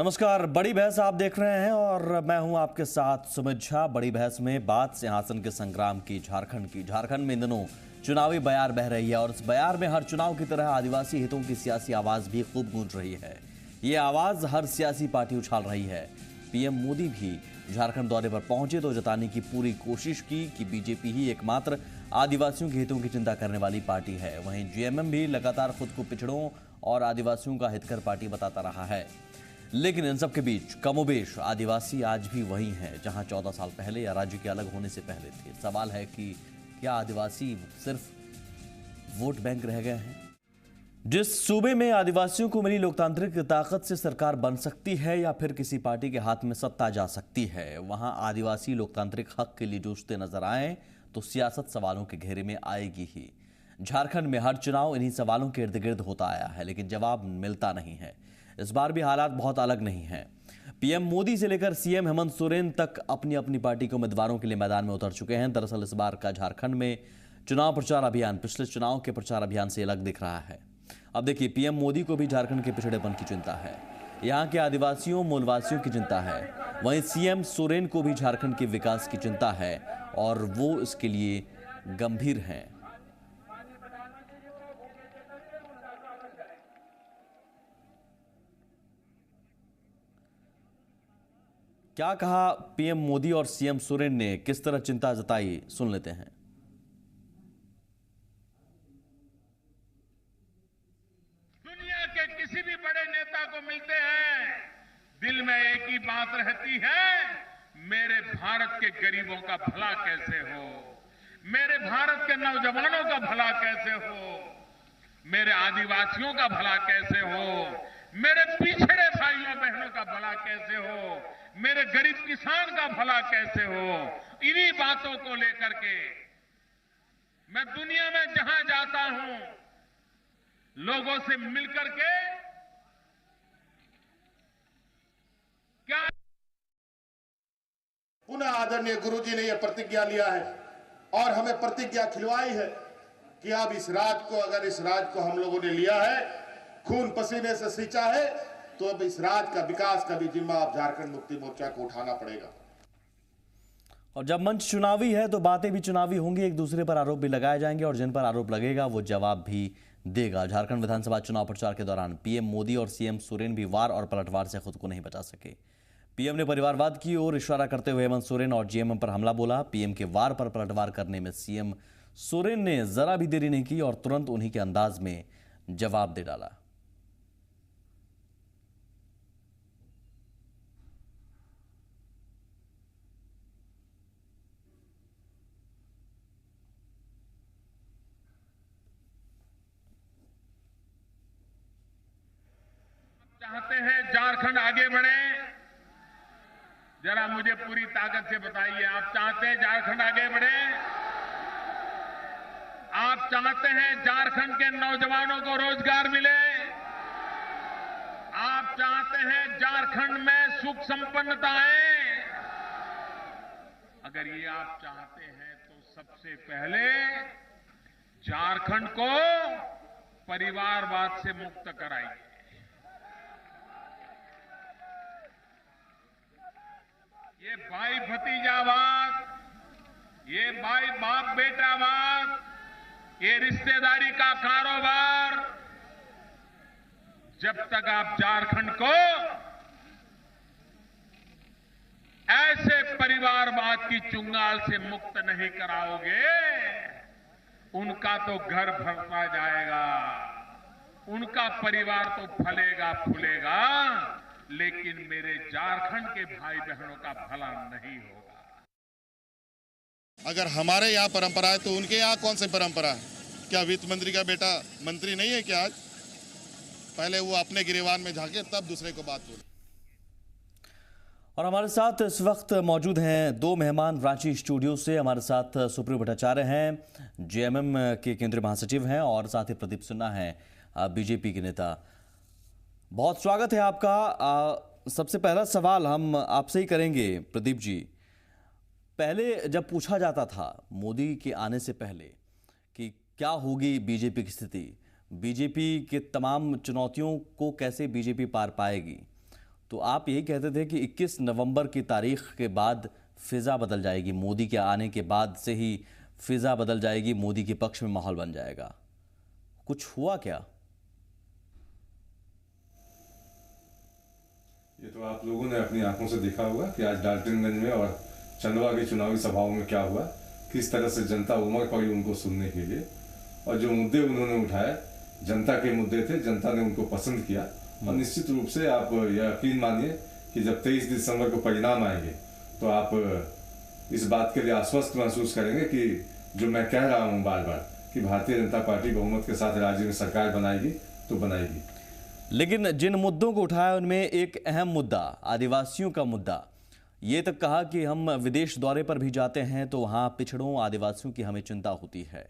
नमस्कार। बड़ी बहस आप देख रहे हैं और मैं हूं आपके साथ सुमित झा। बड़ी बहस में बात सिंहासन के संग्राम की, झारखंड में इन दिनों चुनावी बयार बह रही है और इस बयार में हर चुनाव की तरह आदिवासी हितों की सियासी आवाज भी खूब गूंज रही है। ये आवाज हर सियासी पार्टी उछाल रही है। पीएम मोदी भी झारखंड दौरे पर पहुंचे तो जताने की पूरी कोशिश की कि बीजेपी ही एकमात्र आदिवासियों के हितों की चिंता करने वाली पार्टी है। वहीं जेएमएम भी लगातार खुद को पिछड़ों और आदिवासियों का हितकर पार्टी बताता रहा है। लेकिन इन सब के बीच कमोबेश आदिवासी आज भी वही हैं जहां 14 साल पहले या राज्य के अलग होने से पहले थे। सवाल है कि क्या आदिवासी सिर्फ वोट बैंक रह गए हैं? जिस सूबे में आदिवासियों को मिली लोकतांत्रिक ताकत से सरकार बन सकती है या फिर किसी पार्टी के हाथ में सत्ता जा सकती है, वहां आदिवासी लोकतांत्रिक हक के लिए जूझते नजर आए तो सियासत सवालों के घेरे में आएगी ही। झारखंड में हर चुनाव इन्हीं सवालों के इर्द गिर्द होता आया है, लेकिन जवाब मिलता नहीं है। इस बार भी हालात बहुत अलग नहीं हैं। पीएम मोदी से लेकर सीएम हेमंत सोरेन तक अपनी अपनी पार्टी के उम्मीदवारों के लिए मैदान में उतर चुके हैं। दरअसल इस बार का झारखंड में चुनाव प्रचार अभियान पिछले चुनाव के प्रचार अभियान से अलग दिख रहा है। अब देखिए, पीएम मोदी को भी झारखंड के पिछड़ेपन की चिंता है, यहाँ के आदिवासियों मूलवासियों की चिंता है। वहीं सीएम सोरेन को भी झारखंड के विकास की चिंता है और वो इसके लिए गंभीर हैं। क्या कहा पीएम मोदी और सीएम सोरेन ने, किस तरह चिंता जताई, सुन लेते हैं। दुनिया के किसी भी बड़े नेता को मिलते हैं, दिल में एक ही बात रहती है, मेरे भारत के गरीबों का भला कैसे हो, मेरे भारत के नौजवानों का भला कैसे हो, मेरे आदिवासियों का भला कैसे हो, मेरे पिछड़े भाइयों बहनों का भला कैसे हो, मेरे गरीब किसान का भला कैसे हो। इन्हीं बातों को लेकर के मैं दुनिया में जहां जाता हूं, लोगों से मिलकर के क्या पुनः आदरणीय गुरुजी ने यह प्रतिज्ञा लिया है और हमें प्रतिज्ञा खिलवाई है कि अब इस राज को हम लोगों ने लिया है, खून पसीने से सींचा है, तो अब इस राज का विकास का भी जिम्मा अब झारखंड मुक्ति मोर्चा को उठाना पड़ेगा। और जब मंच चुनावी है तो बातें भी चुनावी होंगी, एक दूसरे पर आरोप भी लगाए जाएंगे और जिन पर आरोप लगेगा वो जवाब भी देगा। झारखंड विधानसभा चुनाव प्रचार के दौरान पीएम मोदी और सीएम सोरेन भी वार और पलटवार से खुद को नहीं बचा सके। पीएम ने परिवारवाद की ओर इशारा करते हुए हेमंत सोरेन और जेएमएम पर हमला बोला। पीएम के वार पर पलटवार करने में सीएम सोरेन ने जरा भी देरी नहीं की और तुरंत उन्हीं के अंदाज में जवाब दे डाला। चाहते हैं झारखंड आगे बढ़े, जरा मुझे पूरी ताकत से बताइए, आप चाहते हैं झारखंड आगे बढ़े? आप चाहते हैं झारखंड के नौजवानों को रोजगार मिले? आप चाहते हैं झारखंड में सुख संपन्नता आए? अगर ये आप चाहते हैं तो सबसे पहले झारखंड को परिवारवाद से मुक्त कराइए। ये भाई भतीजावाद, ये भाई बाप बेटावाद, ये रिश्तेदारी का कारोबार, जब तक आप झारखंड को ऐसे परिवारवाद की चुंगाल से मुक्त नहीं कराओगे, उनका तो घर भरता जाएगा, उनका परिवार तो फलेगा फूलेगा, लेकिन मेरे झारखंड के भाई बहनों का भला नहीं होगा। अगर हमारे यहाँ परंपरा है तो उनके यहाँ कौन सी परंपरा है? क्या वित्त मंत्री का बेटा मंत्री नहीं है क्या? आज पहले वो अपने गिरेबान में झांके तब दूसरे को बात बोले। और हमारे साथ इस वक्त मौजूद हैं दो मेहमान रांची स्टूडियो से। हमारे साथ सुप्रियो भट्टाचार्य हैं, जेएमएम के केंद्रीय महासचिव हैं, और साथ ही प्रदीप सिन्हा हैं, बीजेपी के नेता। बहुत स्वागत है आपका। सबसे पहला सवाल हम आपसे ही करेंगे प्रदीप जी। पहले जब पूछा जाता था मोदी के आने से पहले कि क्या होगी बीजेपी की स्थिति, बीजेपी के तमाम चुनौतियों को कैसे बीजेपी पार पाएगी, तो आप यही कहते थे कि 21 नवंबर की तारीख के बाद फिजा बदल जाएगी, मोदी के आने के बाद से ही फिजा बदल जाएगी, मोदी के पक्ष में माहौल बन जाएगा। कुछ हुआ क्या? ये तो आप लोगों ने अपनी आंखों से देखा होगा कि आज डाल्टनगंज में और चंदवा की चुनावी सभाओं में क्या हुआ, किस तरह से जनता उमड़ पड़ी उनको सुनने के लिए, और जो मुद्दे उन्होंने उठाए जनता के मुद्दे थे, जनता ने उनको पसंद किया। और निश्चित रूप से आप यकीन मानिए कि जब 23 दिसंबर को परिणाम आएंगे तो आप इस बात के लिए आश्वस्त महसूस करेंगे कि जो मैं कह रहा हूं बार बार कि भारतीय जनता पार्टी बहुमत के साथ राज्य में सरकार बनाएगी तो बनाएगी। लेकिन जिन मुद्दों को उठाया उनमें एक अहम मुद्दा आदिवासियों का मुद्दा, ये तक कहा कि हम विदेश दौरे पर भी जाते हैं तो वहाँ पिछड़ों आदिवासियों की हमें चिंता होती है।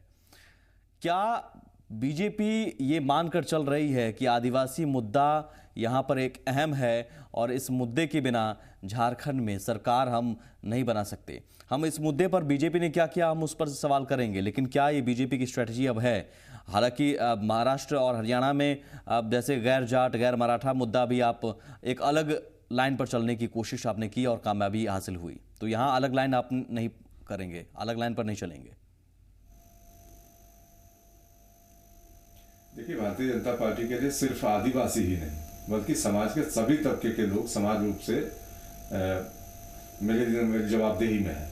क्या बीजेपी ये मानकर चल रही है कि आदिवासी मुद्दा यहाँ पर एक अहम है और इस मुद्दे के बिना झारखंड में सरकार हम नहीं बना सकते? हम इस मुद्दे पर बीजेपी ने क्या किया हम उस पर सवाल करेंगे, लेकिन क्या ये बीजेपी की स्ट्रेटजी अब है? हालांकि महाराष्ट्र और हरियाणा में जैसे गैर जाट गैर मराठा मुद्दा भी आप एक अलग लाइन पर चलने की कोशिश आपने की और कामयाबी हासिल हुई, तो यहाँ अलग लाइन आप नहीं करेंगे, अलग लाइन पर नहीं चलेंगे? देखिए, भारतीय जनता पार्टी के लिए सिर्फ आदिवासी ही नहीं बल्कि समाज के सभी तबके के लोग समान रूप से मेरी जवाबदेही में है।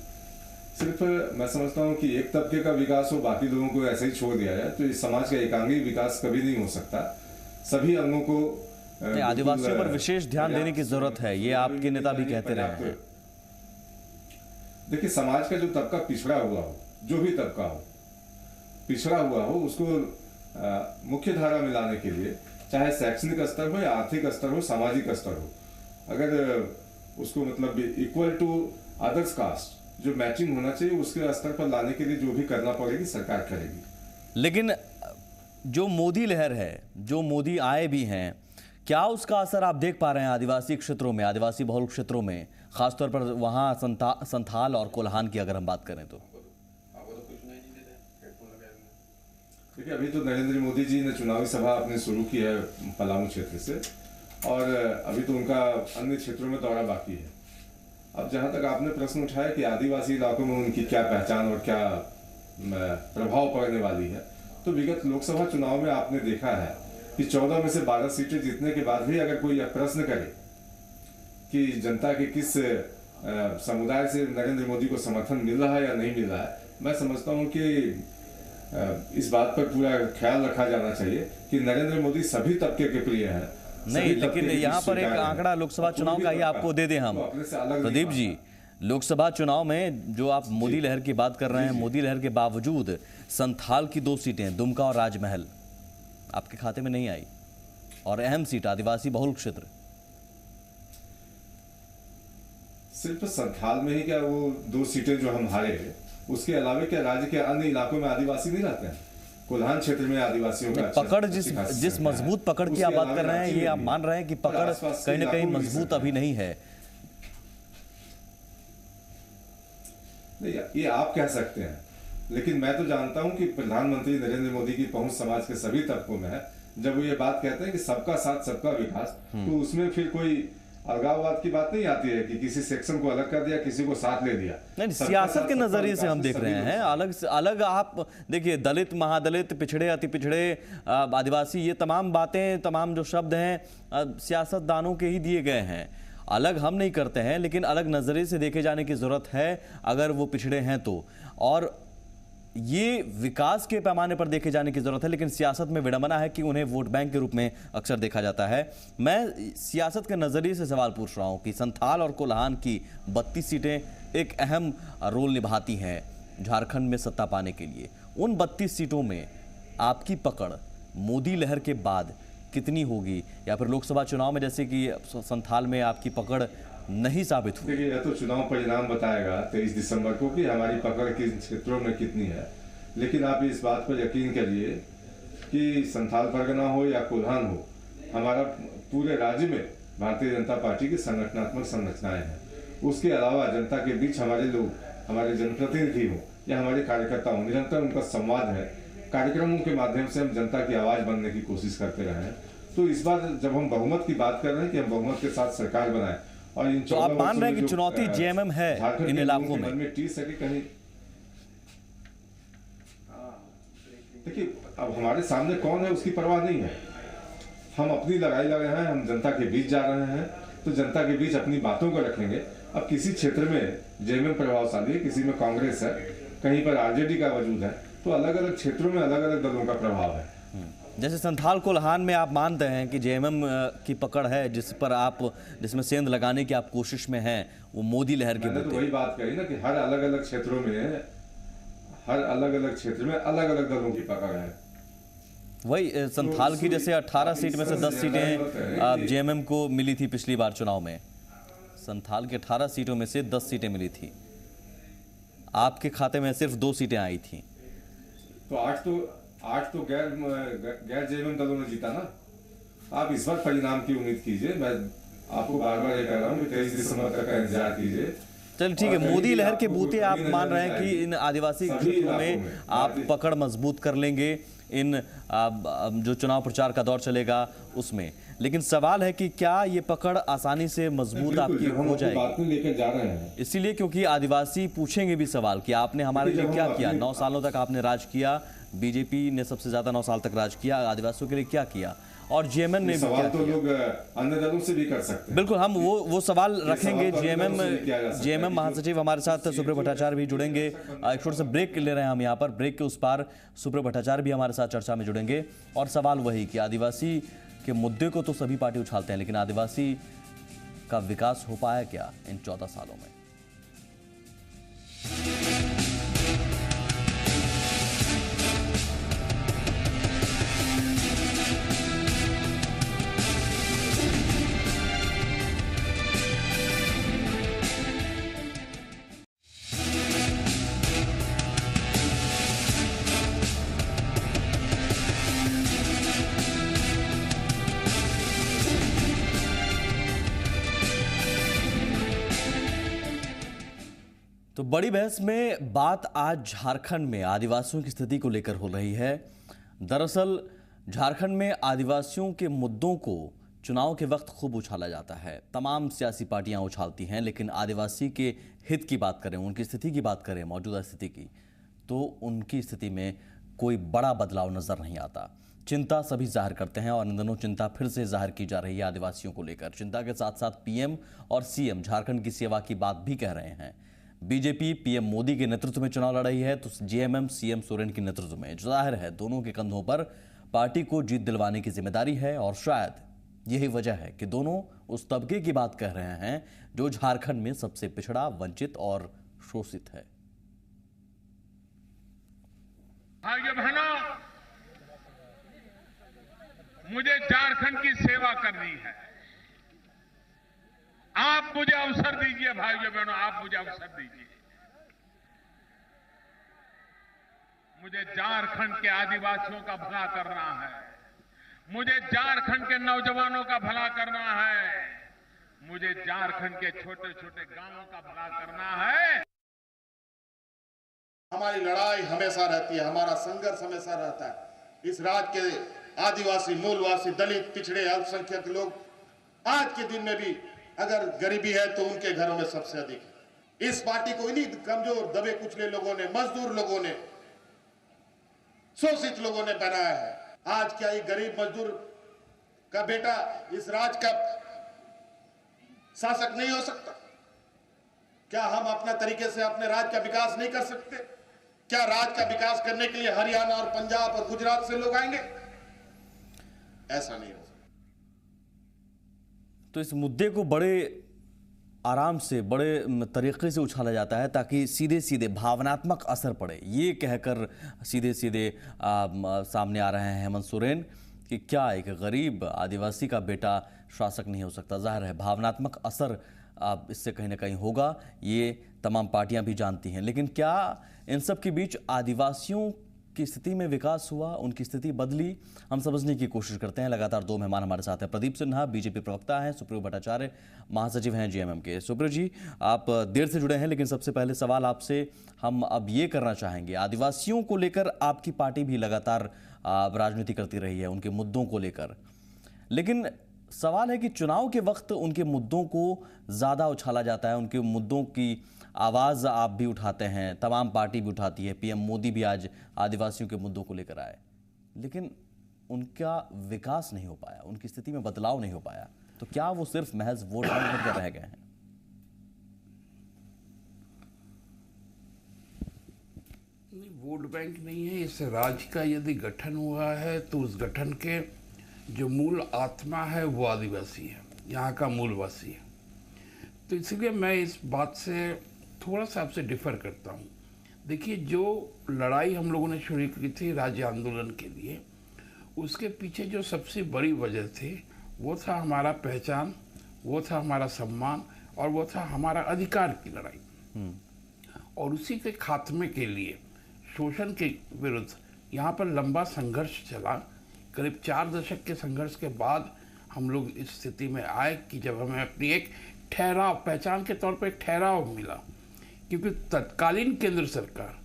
सिर्फ मैं समझता हूं कि एक तबके का विकास हो बाकी लोगों को ऐसे ही छोड़ दिया जाए तो इस समाज का एकांगी विकास कभी नहीं हो सकता। सभी अंगों को आदिवासियों पर विशेष ध्यान देने की जरूरत है, ये आपके नेता भी कहते रहे हैं। देखिए, समाज का जो तबका पिछड़ा हुआ हो, जो भी तबका हो पिछड़ा हुआ हो, उसको मुख्य धारा में लाने के लिए चाहे शैक्षणिक स्तर हो या आर्थिक स्तर हो, सामाजिक स्तर हो, अगर उसको मतलब इक्वल टू अदर्स कास्ट जो मैचिंग होना चाहिए उसके स्तर पर लाने के लिए जो भी करना पड़ेगी सरकार करेगी। लेकिन जो मोदी लहर है, जो मोदी आए भी हैं, क्या उसका असर आप देख पा रहे हैं आदिवासी क्षेत्रों में, आदिवासी बहुल क्षेत्रों में, खासतौर पर वहाँ संथाल और कोल्हान की अगर हम बात करें तो? देखिए, अभी तो नरेंद्र मोदी जी ने चुनावी सभा अपने शुरू की है पलामू क्षेत्र से, और अभी तो उनका अन्य क्षेत्रों में दौरा बाकी है। अब जहां तक आपने प्रश्न उठाया कि आदिवासी इलाकों में उनकी क्या पहचान और क्या प्रभाव पड़ने वाली है, तो विगत लोकसभा चुनाव में आपने देखा है कि 14 में से 12 सीटें जीतने के बाद भी अगर कोई यह प्रश्न करे कि जनता के किस समुदाय से नरेंद्र मोदी को समर्थन मिल रहा है या नहीं मिल रहा है, मैं समझता हूं कि इस बात पर पूरा ख्याल रखा जाना चाहिए कि नरेंद्र मोदी सभी तबके के प्रिय हैं। नहीं, लेकिन यहाँ पर एक आंकड़ा लोकसभा चुनाव का ही आपको दे दें हम, प्रदीप जी, लोकसभा चुनाव में जो आप मोदी लहर की बात कर रहे हैं, मोदी लहर के बावजूद संथाल की 2 सीटें दुमका और राजमहल आपके खाते में नहीं आई, और अहम सीट आदिवासी बहुल क्षेत्र। सिर्फ संथाल में ही क्या वो 2 सीटें जो हम हारे, उसके अलावा क्या राज्य के अन्य इलाकों में आदिवासी नहीं रहते हैं? कोल्हान क्षेत्र में आदिवासियों का पकड़ जिस मजबूत पकड़ की आप बात कर रहे हैं, ये आप मान रहे हैं कि पकड़ कहीं ना कहीं मजबूत अभी नहीं है? नहीं, ये आप कह सकते हैं, लेकिन मैं तो जानता हूं कि प्रधानमंत्री नरेंद्र मोदी की पहुंच समाज के सभी तबकों में है। जब वो ये बात कहते हैं कि सबका साथ सबका विकास, तो उसमें फिर कोई अलगाववाद की बात नहीं आती है कि किसी सेक्शन को अलग कर दिया, किसी को साथ ले दिया। नहीं, सियासत के नजरिए से हम देख रहे हैं अलग से अलग। आप देखिए, दलित, महादलित, पिछड़े, अति पिछड़े, आदिवासी, ये तमाम बातें, तमाम जो शब्द हैं सियासतदानों के ही दिए गए हैं। अलग हम नहीं करते हैं, लेकिन अलग नजरिए से देखे जाने की जरूरत है अगर वो पिछड़े हैं तो, और ये विकास के पैमाने पर देखे जाने की जरूरत है। लेकिन सियासत में विडंबना है कि उन्हें वोट बैंक के रूप में अक्सर देखा जाता है। मैं सियासत के नजरिए से सवाल पूछ रहा हूं कि संथाल और कोल्हान की 32 सीटें एक अहम रोल निभाती हैं झारखंड में सत्ता पाने के लिए। उन 32 सीटों में आपकी पकड़ मोदी लहर के बाद कितनी होगी, या फिर लोकसभा चुनाव में जैसे कि संथाल में आपकी पकड़ नहीं साबित हुई? देखिए, यह तो चुनाव परिणाम बताएगा 23 दिसंबर को कि हमारी पकड़ किन क्षेत्रों में कितनी है। लेकिन आप इस बात पर यकीन करिए कि संथाल परगना हो या कोल्हान हो, हमारा पूरे राज्य में भारतीय जनता पार्टी की संगठनात्मक संरचनाएं हैं। उसके अलावा जनता के बीच हमारे लोग, हमारे जनप्रतिनिधि हो या हमारे कार्यकर्ता हो, निरंतर उनका संवाद है। कार्यक्रमों के माध्यम से हम जनता की आवाज बनने की कोशिश करते रहे हैं। तो इस बार जब हम बहुमत की बात कर रहे हैं कि हम बहुमत के साथ सरकार बनाएं और इन तो आप मान रहे हैं कि चुनौती जेएमएम है इन इलाकों में टीस सके कहीं। देखिए अब हमारे सामने कौन है उसकी परवाह नहीं है, हम अपनी लड़ाई लड़ रहे हैं, हम जनता के बीच जा रहे हैं, तो जनता के बीच अपनी बातों को रखेंगे। अब किसी क्षेत्र में जेएमएम प्रभावशाली है, किसी में कांग्रेस है, कहीं पर आरजेडी का वजूद है, तो अलग अलग क्षेत्रों में अलग अलग दलों का प्रभाव है। जैसे संथाल कोल्हान में आप मानते हैं कि जेएमएम की पकड़ है, जिसमें सेंध लगाने की आप कोशिश में हैं, वो मोदी लहर की तो वही बात कही ना कि हर अलग अलग क्षेत्रों में, हर अलग अलग क्षेत्र में अलग अलग दलों की पकड़ है। वही संथाल की जैसे 18 सीट में से 10 सीटें जेएमएम को मिली थी पिछली बार चुनाव में, संथाल के 18 सीटों में से 10 सीटें मिली थी, आपके खाते में सिर्फ 2 सीटें आई थी। तो आज तो गैर जेएमएम दलों ने जीता ना। आप इस बार परिणाम की उम्मीद कीजिए, मैं आपको बार बार ये कह रहा हूँ कि 23 दिसंबर तक का इंतजार कीजिए। चलिए ठीक है, मोदी लहर के बूते आप मान रहे हैं कि इन आदिवासी क्षेत्रों में आप पकड़ मजबूत कर लेंगे, इन जो चुनाव प्रचार का दौर चलेगा उसमें, लेकिन सवाल है कि क्या ये पकड़ आसानी से मजबूत आपकी हो जाएगी? बात में लेकर जा रहे हैं इसीलिए क्योंकि आदिवासी पूछेंगे भी सवाल कि आपने हमारे लिए क्या किया, 9 सालों तक आपने राज किया, बीजेपी ने सबसे ज्यादा 9 साल तक राज किया, आदिवासियों के लिए क्या किया, और जेएमएम ने भी क्या तो लोग अन्य दलों से भी कर सकते हैं। बिल्कुल, हम वो सवाल रखेंगे। जेएमएम महासचिव हमारे साथ सुप्रियो भट्टाचार्य भी जुड़ेंगे। एक छोटा सा ब्रेक ले रहे हैं हम यहाँ पर, ब्रेक के उस पार सुप्रियो भट्टाचार्य भी हमारे साथ चर्चा में जुड़ेंगे। और सवाल वही कि आदिवासी के मुद्दे को तो सभी पार्टी उछालते हैं, लेकिन आदिवासी का विकास हो पाया क्या इन 14 सालों में? तो बड़ी बहस में बात आज झारखंड में आदिवासियों की स्थिति को लेकर हो रही है। दरअसल झारखंड में आदिवासियों के मुद्दों को चुनाव के वक्त खूब उछाला जाता है, तमाम सियासी पार्टियां उछालती हैं, लेकिन आदिवासी के हित की बात करें, उनकी स्थिति की बात करें, मौजूदा स्थिति की, तो उनकी स्थिति में कोई बड़ा बदलाव नजर नहीं आता। चिंता सभी जाहिर करते हैं और इन दिनों चिंता फिर से जाहिर की जा रही है आदिवासियों को लेकर। चिंता के साथ साथ पीएम और सीएम झारखंड की सेवा की बात भी कह रहे हैं। बीजेपी पीएम मोदी के नेतृत्व में चुनाव लड़ रही है, तो जेएमएम सीएम सोरेन के नेतृत्व में। जाहिर है दोनों के कंधों पर पार्टी को जीत दिलवाने की जिम्मेदारी है, और शायद यही वजह है कि दोनों उस तबके की बात कह रहे हैं जो झारखंड में सबसे पिछड़ा, वंचित और शोषित है। भाइयों बहनों, मुझे झारखंड की सेवा करनी है। आप मुझे अवसर दीजिए भाइयों बहनों, आप मुझे अवसर दीजिए। मुझे झारखंड के आदिवासियों का भला करना है, मुझे झारखंड के नौजवानों का भला करना है, मुझे झारखंड के छोटे छोटे गांवों का भला करना है। हमारी लड़ाई हमेशा रहती है, हमारा संघर्ष हमेशा रहता है। इस राज्य के आदिवासी, मूलवासी, दलित, पिछड़े, अल्पसंख्यक लोग आज के दिन में भी अगर गरीबी है तो उनके घरों में सबसे अधिक है। इस पार्टी को इन्हीं कमजोर, दबे कुचले लोगों ने, मजदूर लोगों ने, शोषित लोगों ने बनाया है। आज क्या ये गरीब मजदूर का बेटा इस राज्य का शासक नहीं हो सकता? क्या हम अपना तरीके से अपने राज्य का विकास नहीं कर सकते? क्या राज्य का विकास करने के लिए हरियाणा और पंजाब और गुजरात से लोग आएंगे? ऐसा नहीं हो सकता। तो इस मुद्दे को बड़े आराम से, बड़े तरीके से उछाला जाता है ताकि सीधे सीधे भावनात्मक असर पड़े। ये कहकर सीधे सीधे सामने आ रहे हैं हेमंत सोरेन कि क्या एक गरीब आदिवासी का बेटा शासक नहीं हो सकता। जाहिर है भावनात्मक असर इससे कहीं ना कहीं होगा, ये तमाम पार्टियां भी जानती हैं। लेकिन क्या इन सब के बीच आदिवासियों की स्थिति में विकास हुआ, उनकी स्थिति बदली? हम समझने की कोशिश करते हैं। लगातार 2 मेहमान हमारे साथ हैं। प्रदीप सिन्हा बीजेपी प्रवक्ता हैं, सुप्रियो भट्टाचार्य महासचिव हैं जेएमएम के। सुप्रियो जी, आप देर से जुड़े हैं, लेकिन सबसे पहले सवाल आपसे हम अब ये करना चाहेंगे, आदिवासियों को लेकर आपकी पार्टी भी लगातार राजनीति करती रही है, उनके मुद्दों को लेकर, लेकिन सवाल है कि चुनाव के वक्त उनके मुद्दों को ज़्यादा उछाला जाता है, उनके मुद्दों की आवाज़ आप भी उठाते हैं, तमाम पार्टी भी उठाती है, पीएम मोदी भी आज आदिवासियों के मुद्दों को लेकर आए, लेकिन उनका विकास नहीं हो पाया, उनकी स्थिति में बदलाव नहीं हो पाया। तो क्या वो सिर्फ महज वोट बैंक बनकर रह गए हैं? नहीं, वोट बैंक नहीं है। इस राज्य का यदि गठन हुआ है तो उस गठन के जो मूल आत्मा है वो आदिवासी है, यहाँ का मूलवासी है। तो इसलिए मैं इस बात से थोड़ा सा आपसे डिफर करता हूँ। देखिए, जो लड़ाई हम लोगों ने शुरू की थी राज्य आंदोलन के लिए, उसके पीछे जो सबसे बड़ी वजह थी वो था हमारा पहचान, वो था हमारा सम्मान और वो था हमारा अधिकार की लड़ाई। और उसी के खात्मे के लिए, शोषण के विरुद्ध यहाँ पर लंबा संघर्ष चला। करीब 4 दशक के संघर्ष के बाद हम लोग इस स्थिति में आए कि जब हमें अपनी एक ठहराव, पहचान के तौर पर एक ठहराव मिला। क्योंकि तत्कालीन केंद्र सरकार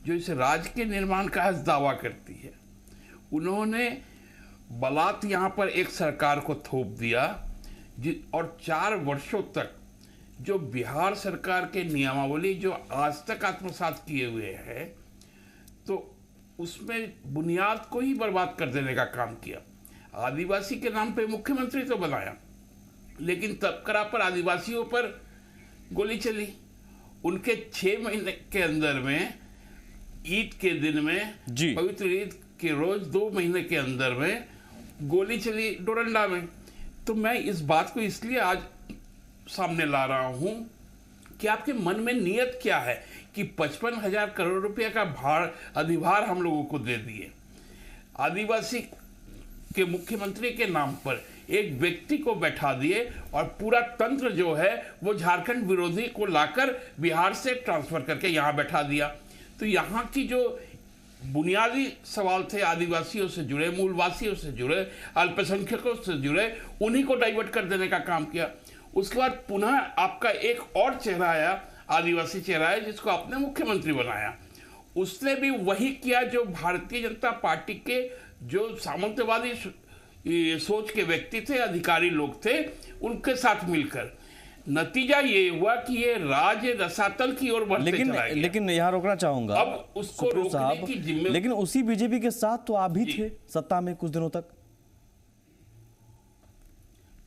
जो इस राज्य के निर्माण का दावा करती है, उन्होंने बलात् यहाँ पर एक सरकार को थोप दिया और 4 वर्षों तक जो बिहार सरकार के नियमावली जो आज तक आत्मसात किए हुए हैं, तो उसमें बुनियाद को ही बर्बाद कर देने का काम किया। आदिवासी के नाम पे मुख्यमंत्री तो बनाया, लेकिन तबकरा पर आदिवासियों पर गोली चली। उनके 6 महीने के अंदर में, ईद के दिन में, पवित्र ईद के रोज 2 महीने के अंदर में गोली चली डोरंडा में। तो मैं इस बात को इसलिए आज सामने ला रहा हूं कि आपके मन में नियत क्या है कि 55,000 करोड़ रुपए का अधिभार हम लोगों को दे दिए। आदिवासी के मुख्यमंत्री के नाम पर एक व्यक्ति को बैठा दिए और पूरा तंत्र जो है वो झारखंड विरोधी को लाकर बिहार से ट्रांसफर करके यहाँ बैठा दिया। तो यहाँ की जो बुनियादी सवाल थे आदिवासियों से जुड़े, मूलवासियों से जुड़े, अल्पसंख्यकों से जुड़े, उन्हीं को डाइवर्ट कर देने का काम किया। उसके बाद पुनः आपका एक और चेहरा आया, आदिवासी चेहरा है, जिसको आपने मुख्यमंत्री बनाया। उसने भी वही किया जो भारतीय जनता पार्टी के जो सामंतवादी सोच के व्यक्ति थे, अधिकारी लोग थे, उनके साथ मिलकर। नतीजा ये हुआ कि ये राज्य रसातल की ओर बढ़ते चला गया। लेकिन यहाँ रोकना चाहूंगा अब उसको रोकने की जिम्मेदारी, लेकिन उसी बीजेपी के साथ तो आप भी थे सत्ता में कुछ दिनों तक।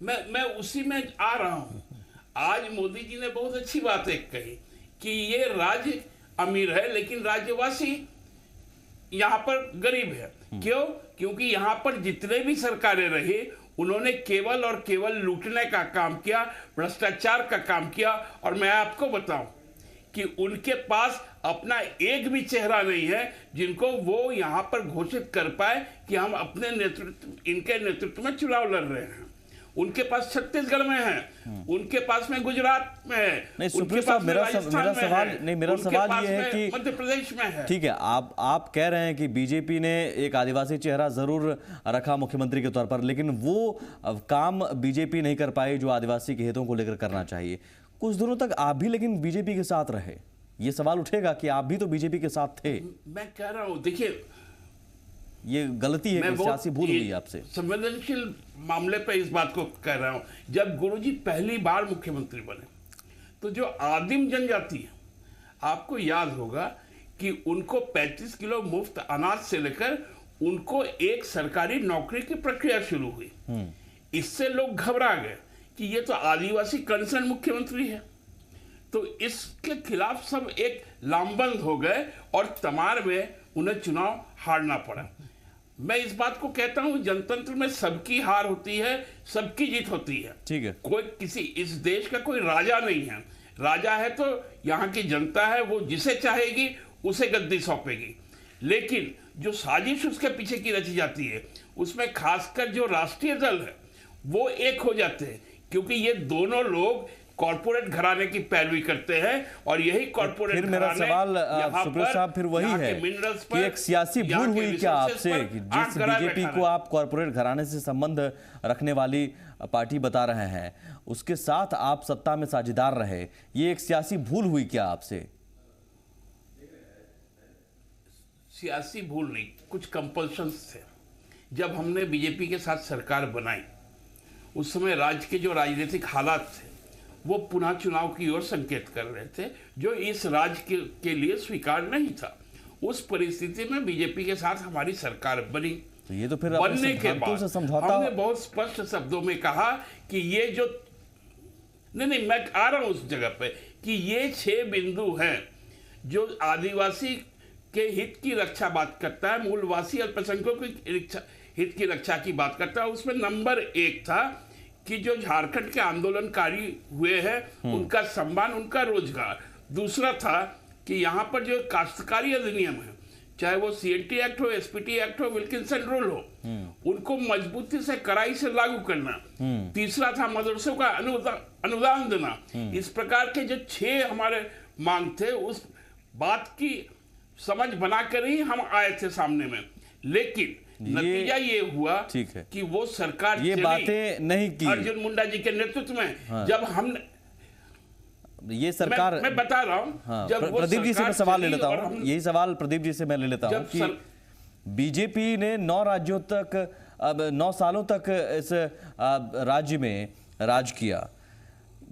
मैं उसी में आ रहा हूं। आज मोदी जी ने बहुत अच्छी बात एक कही कि ये राज्य अमीर है लेकिन राज्यवासी यहाँ पर गरीब है। क्यों? क्योंकि यहाँ पर जितने भी सरकारें रही, उन्होंने केवल और केवल लूटने का काम किया, भ्रष्टाचार का काम किया। और मैं आपको बताऊं कि उनके पास अपना एक भी चेहरा नहीं है जिनको वो यहाँ पर घोषित कर पाए कि हम अपने नेतृत्व, इनके नेतृत्व में चुनाव लड़ रहे हैं। उनके पास छत्तीसगढ़ में है, उनके पास में गुजरात में है, नहीं सुप्रीत साहब, मेरा सवाल ये है कि मध्य प्रदेश में है। ठीक है, आप कह रहे हैं कि बीजेपी ने एक आदिवासी चेहरा जरूर रखा मुख्यमंत्री के तौर पर, लेकिन वो काम बीजेपी नहीं कर पाई जो आदिवासी के हितों को लेकर करना चाहिए। कुछ दिनों तक आप भी लेकिन बीजेपी के साथ रहे, ये सवाल उठेगा कि आप भी तो बीजेपी के साथ थे। मैं कह रहा हूं, देखिए, ये गलती है, सियासी भूल हुई आपसे। संवेदनशील मामले पे इस बात को कह रहा हूं। जब गुरुजी पहली बार मुख्यमंत्री बने तो जो आदिम जनजाति है, आपको याद होगा कि उनको 35 किलो मुफ्त अनाज से लेकर उनको एक सरकारी नौकरी की प्रक्रिया शुरू हुई। इससे लोग घबरा गए कि ये तो आदिवासी कंसर्न मुख्यमंत्री है। तो इसके खिलाफ सब एक लामबंद हो गए और तमार में उन्हें चुनाव हारना पड़ा। मैं इस बात को कहता हूं, जनतंत्र में सबकी हार होती है, सबकी जीत होती है। ठीक है, कोई किसी इस देश का कोई राजा नहीं है। राजा है तो यहाँ की जनता है, वो जिसे चाहेगी उसे गद्दी सौंपेगी। लेकिन जो साजिश उसके पीछे की रची जाती है, उसमें खासकर जो राष्ट्रीय दल है वो एक हो जाते हैं, क्योंकि ये दोनों लोग कॉर्पोरेट घराने की पैरवी करते हैं और यही कॉर्पोरेट फिर मेरा सवाल सुप्रीत साहब फिर वही है कि एक सियासी भूल हुई क्या आपसे कि जिस बीजेपी को आप कॉर्पोरेट घराने से संबंध रखने वाली पार्टी बता रहे हैं, उसके साथ आप सत्ता में साझेदार रहे, ये एक सियासी भूल हुई क्या आपसे? सियासी भूल नहीं, कुछ कंपल्शंस थे। जब हमने बीजेपी के साथ सरकार बनाई उस समय राज्य के जो राजनीतिक हालात थे वो पुनः चुनाव की ओर संकेत कर रहे थे, जो इस राज्य के लिए स्वीकार नहीं था। उस परिस्थिति में बीजेपी के साथ हमारी सरकार बनी। तो ये तो फिर बनने के बाद समझौता हमने बहुत स्पष्ट शब्दों में कहा कि ये जो नहीं मैं आ रहा हूं उस जगह पे कि ये 6 बिंदु हैं जो आदिवासी के हित की रक्षा बात करता है, मूलवासी अल्पसंख्यकों के हित की रक्षा की बात करता है। उसमें नंबर 1 था कि जो झारखंड के आंदोलनकारी हुए हैं उनका सम्मान, उनका रोजगार। दूसरा था कि यहाँ पर जो काश्तकारी अधिनियम है, चाहे वो CNT एक्ट हो, SPT एक्ट हो, विल्किंसन रूल हो, उनको मजबूती से कड़ाई से लागू करना। तीसरा था मदरसों का अनुदान देना। इस प्रकार के जो 6 हमारे मांग थे, उस बात की समझ बनाकर ही हम आए थे सामने में। लेकिन नतीजा ये हुआ कि वो सरकार ये बातें नहीं की अर्जुन मुंडा जी के नेतृत्व में। जब हम ये सरकार मैं बता रहा हूं, जब प्रदीप जी से मैं सवाल ले लेता हूं, यही सवाल प्रदीप जी से मैं ले लेता हूं कि बीजेपी ने 9 राज्यों तक, अब 9 सालों तक इस राज्य में राज किया,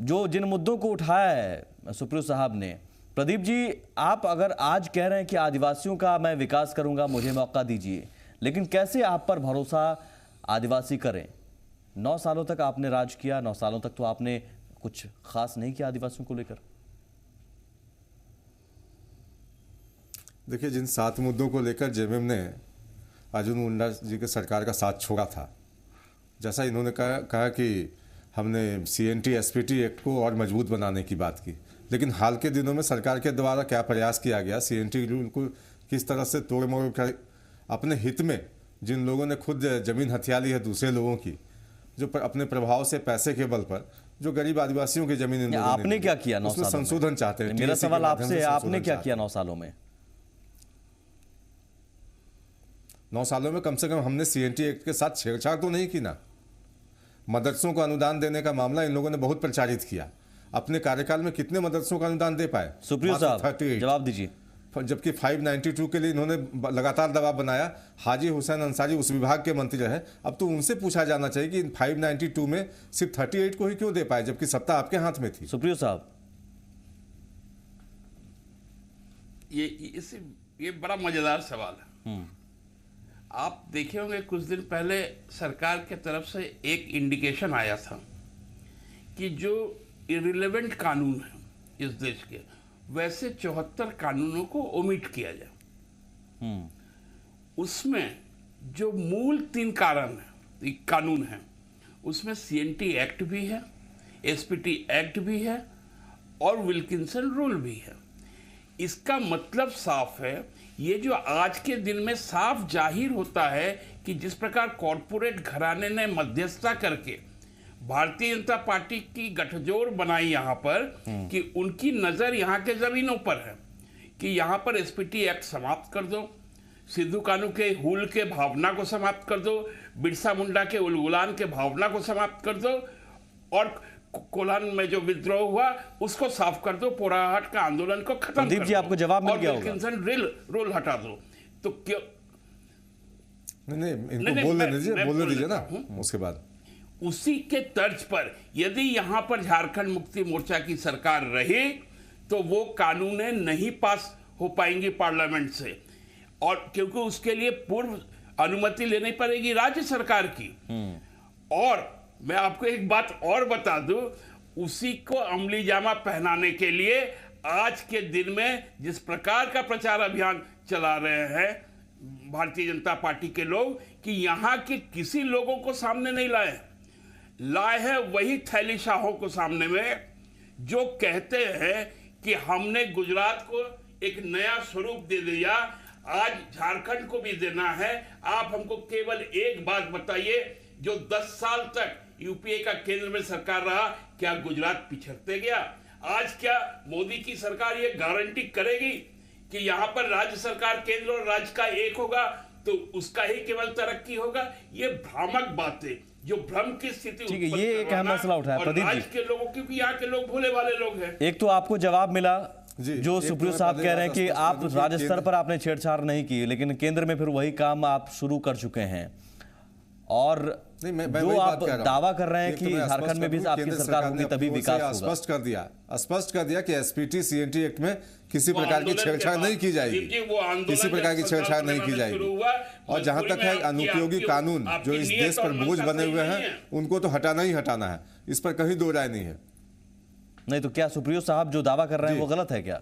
जो जिन मुद्दों को उठाया है सुप्रीयो साहब ने। प्रदीप जी, आप अगर आज कह रहे हैं कि आदिवासियों का मैं विकास करूंगा, मुझे मौका दीजिए, लेकिन कैसे आप पर भरोसा आदिवासी करें? 9 सालों तक आपने राज किया, 9 सालों तक तो आपने कुछ खास नहीं किया आदिवासियों को लेकर। देखिए, जिन 7 मुद्दों को लेकर जेएमएम ने अर्जुन मुंडा जी के सरकार का साथ छोड़ा था, जैसा इन्होंने कहा कि हमने CNT SPT एक्ट को और मजबूत बनाने की बात की, लेकिन हाल के दिनों में सरकार के द्वारा क्या प्रयास किया गया, CNT रूल को किस तरह से तोड़ मोड़ कर अपने हित में जिन लोगों ने खुद जमीन हथिया ली है दूसरे लोगों की, जो अपने प्रभाव से पैसे के बल पर जो गरीब आदिवासियों की जमीन आपने क्या किया 9 सालों में? संशोधन चाहते हैं। मेरा सवाल आपसे, आपने क्या किया 9 सालों में? 9 सालों में कम से कम हमने CNT एक्ट के साथ छेड़छाड़ तो नहीं की ना। मदरसों को अनुदान देने का मामला इन लोगों ने बहुत प्रचारित किया। अपने कार्यकाल में कितने मदरसों का अनुदान दे पाए? सुप्रीयो साहब जवाब दीजिए। जबकि 592 के लिए इन्होंने लगातार दबाव बनाया। हाजी हुसैन अंसारी उस विभाग के मंत्री रहे, अब तो उनसे पूछा जाना चाहिए कि 592 में सिर्फ 38 को ही क्यों दे पाए, जबकि सत्ता आपके हाथ में थी। सुप्रीयो साहब, ये बड़ा मजेदार सवाल है। आप देखे होंगे कुछ दिन पहले सरकार के तरफ से एक इंडिकेशन आया था कि जो इरिलेवेंट कानून है इस देश के, वैसे 74 कानूनों को ओमिट किया जाए। उसमें जो मूल 3 कानून हैं, उसमें CNT एक्ट भी है, SPT एक्ट भी है और विल्किंसन रूल भी है। इसका मतलब साफ है, ये जो आज के दिन में साफ जाहिर होता है कि जिस प्रकार कॉरपोरेट घराने ने मध्यस्थता करके भारतीय जनता पार्टी की गठजोड़ बनाई यहाँ पर, कि उनकी नजर यहाँ के जमीनों पर है कि यहाँ पर SPT एक्ट समाप्त कर दो, सिद्धू कानू के हुल के भावना को समाप्त कर दो, बिरसा मुंडा के उलगुलान के भावना को समाप्त कर दो, और कोल्हान में जो विद्रोह हुआ उसको साफ कर दो, पोराहट का आंदोलन को खत्म कर दो। जी, आपको जवाब मिल गया होगा। विल्किंसन रूल हटा दो। तो क्यों नहीं, इनको बोलने दीजिए ना। उसके बाद उसी के तर्ज पर यदि यहां पर झारखंड मुक्ति मोर्चा की सरकार रही तो वो कानूनें नहीं पास हो पाएंगी पार्लियामेंट से, और क्योंकि उसके लिए पूर्व अनुमति लेनी पड़ेगी राज्य सरकार की। और मैं आपको एक बात और बता दूं, उसी को अमली जामा पहनाने के लिए आज के दिन में जिस प्रकार का प्रचार अभियान चला रहे हैं भारतीय जनता पार्टी के लोग, कि यहां के किसी लोगों को सामने नहीं लाए हैं वही थैली शाहों को सामने में, जो कहते हैं कि हमने गुजरात को एक नया स्वरूप दे दिया, आज झारखंड को भी देना है। आप हमको केवल एक बात बताइए, जो 10 साल तक यूपीए का केंद्र में सरकार रहा, क्या गुजरात पिछड़ते गया? आज क्या मोदी की सरकार ये गारंटी करेगी कि यहां पर राज्य सरकार केंद्र और राज्य का एक होगा तो उसका ही केवल तरक्की होगा? ये भ्रामक बातें, जो भ्रम की स्थिति, ठीक है, ये एक अहम मसला उठाया प्रदीप जी के लोगों, क्योंकि यहाँ के लोग भोले वाले लोग हैं। एक तो आपको जवाब मिला जो सुप्रीयो साहब कह रहे हैं कि आप राज्य स्तर पर आपने छेड़छाड़ नहीं की, लेकिन केंद्र में फिर वही काम आप शुरू कर चुके हैं। और नहीं, मैं जो वही आप बात कह रहा हूं। दावा कर रहे हैं एक तो कि मैं स्पष्ट झारखंड में भी कर दूं, आपकी केंद्र सरकार ने होगी अपनी तभी ओर से विकास होगा। स्पष्ट कर दिया कि एसपीटी सीएनटी एक्ट में किसी वो प्रकार की आंदोलन के छेड़छाड़ बाद- नहीं की जाएगी, जी, वो आंदोलन किसी प्रकार की जब छेड़छाड़ नहीं की सरकार शुरू हुआ, जाएगी। और जहां मजबूरी तक है में अनुपयोगी आपकी- कानून आपकी जो इस नीयत देश और पर बोझ मंशा बने सही हुए नहीं हैं है। उनको तो हटाना ही हटाना है, इस पर कहीं दो राय नहीं है। नहीं तो क्या सुप्रियो साहब जो दावा कर रहे हैं जी। वो गलत है क्या?